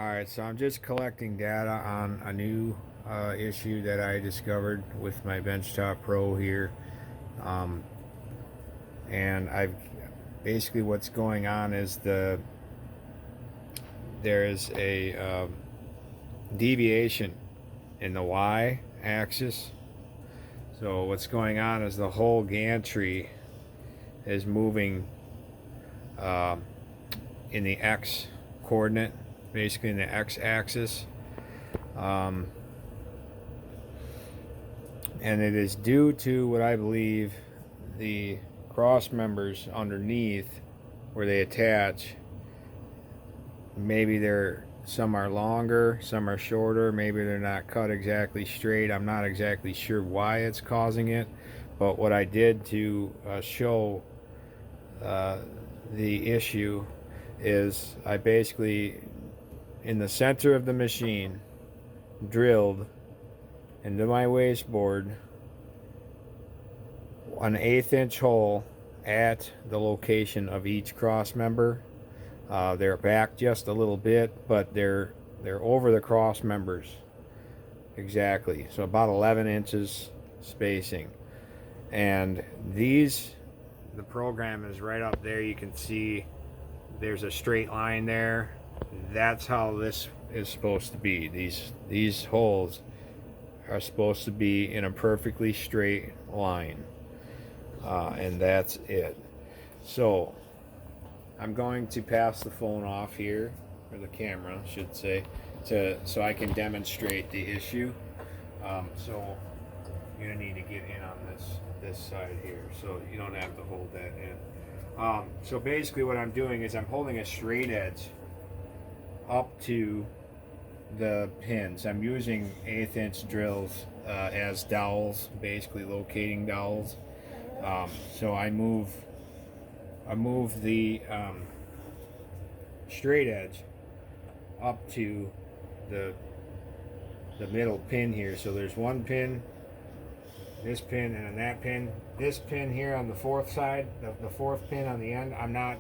Alright, so I'm just collecting data on a new issue that I discovered with my Benchtop Pro here. Um, and I've basically what's going on is there is a deviation in the Y axis. So what's going on is the whole gantry is moving um, in the X coordinate, basically in the X axis. Um, and it is due to what I believe the cross members underneath where they attach. Maybe some are longer, some are shorter, maybe they're not cut exactly straight. I'm not exactly sure why it's causing it, but what I did to show the issue is I basically, in the center of the machine, drilled into my wasteboard an 1/8 inch hole at the location of each cross member. They're back just a little bit, but they're over the cross members exactly. So about 11 inches spacing. And the program is right up there. You can see there's a straight line there. That's how this is supposed to be. These holes are supposed to be in a perfectly straight line. And that's it. So I'm going to pass the phone off here, or the camera, I should say, so I can demonstrate the issue. So you're gonna need to get in on this side here, so you don't have to hold that in. So basically, what I'm doing is I'm holding a straight edge up to the pins. I'm using 1/8 inch drills as dowels, basically locating dowels. So I move the straight edge up to the middle pin here. So there's one pin, this pin, and then that pin. This pin here on the fourth side, the fourth pin on the end, I'm not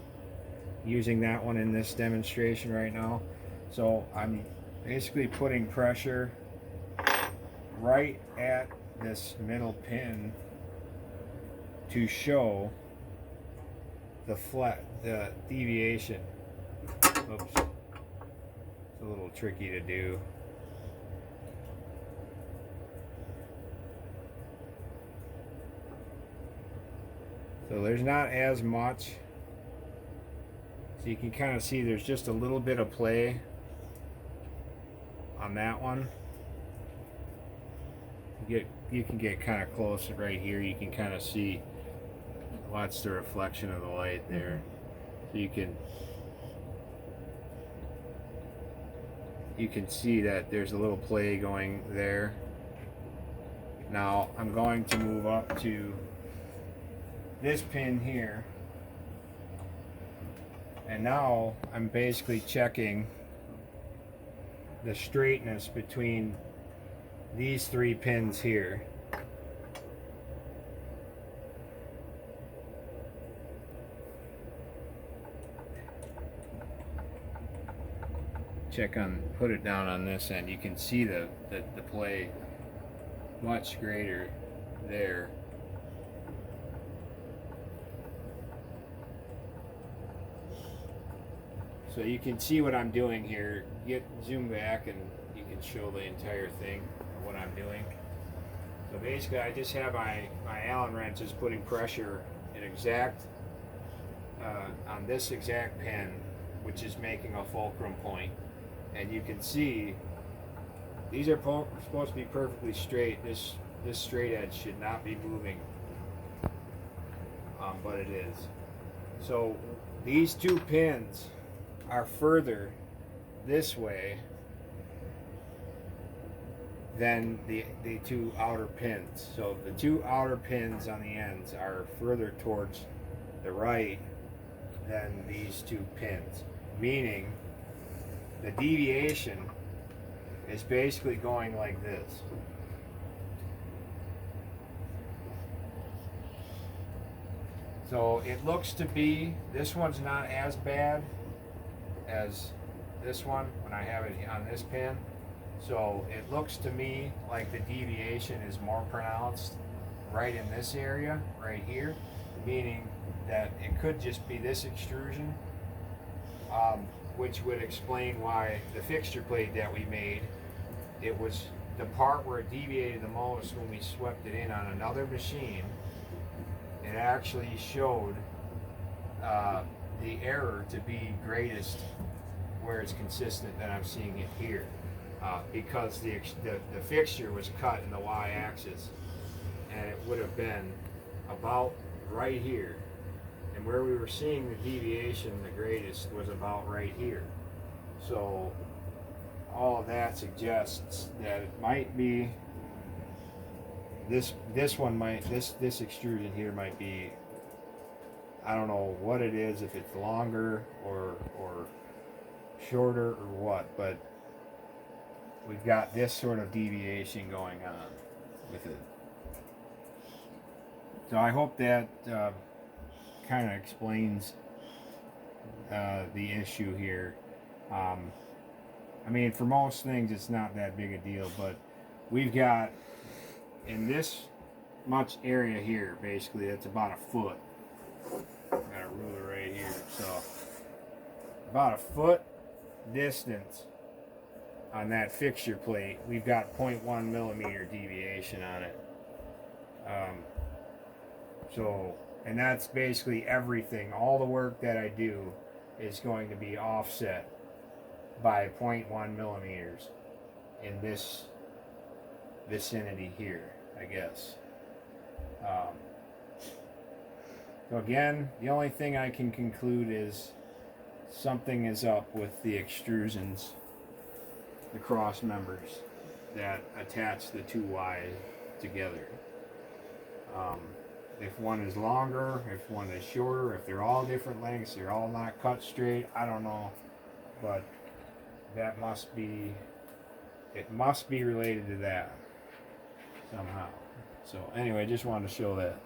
using that one in this demonstration right now. So I'm basically putting pressure right at this middle pin to show the deviation. Oops, it's a little tricky to do. So there's not as much. So you can kind of see there's just a little bit of play on that one. You can get kind of close right here. You can kind of see watch the reflection of the light there. So you can see that there's a little play going there. Now I'm going to move up to this pin here, and now I'm basically checking the straightness between these three pins here. Put it down on this end. You can see the play much greater there. So you can see what I'm doing here. Zoom back and you can show the entire thing of what I'm doing. So basically I just have my Allen wrenches putting pressure in on this exact pin, which is making a fulcrum point. And you can see these are supposed to be perfectly straight. This straight edge should not be moving, but it is. So these two pins are further this way than the two outer pins. So the two outer pins on the ends are further towards the right than these two pins, meaning the deviation is basically going like this. So it looks to be, this one's not as bad as this one when I have it on this pin. So it looks to me like the deviation is more pronounced right in this area, right here, meaning that it could just be this extrusion, which would explain why the fixture plate that we made, it was the part where it deviated the most when we swept it in on another machine. It actually showed the error to be greatest where it's consistent that I'm seeing it here, because the fixture was cut in the y-axis, and it would have been about right here, and where we were seeing the deviation the greatest was about right here. So all of that suggests that it might be this extrusion here might be, I don't know what it is, if it's longer or shorter or what, but we've got this sort of deviation going on with it. So I hope that kind of explains the issue here. I mean, for most things it's not that big a deal, but we've got in this much area here, basically that's about a foot. Got a ruler right here, so about a foot distance on that fixture plate, we've got 0.1 millimeter deviation on it. So, and that's basically everything. All the work that I do is going to be offset by 0.1 millimeters in this vicinity here, I guess. So again, the only thing I can conclude is something is up with the extrusions, the cross members that attach the two Y together. If one is longer, if one is shorter, if they're all different lengths, they're all not cut straight, I don't know, but that must be, it must be related to that somehow. So anyway, just wanted to show that.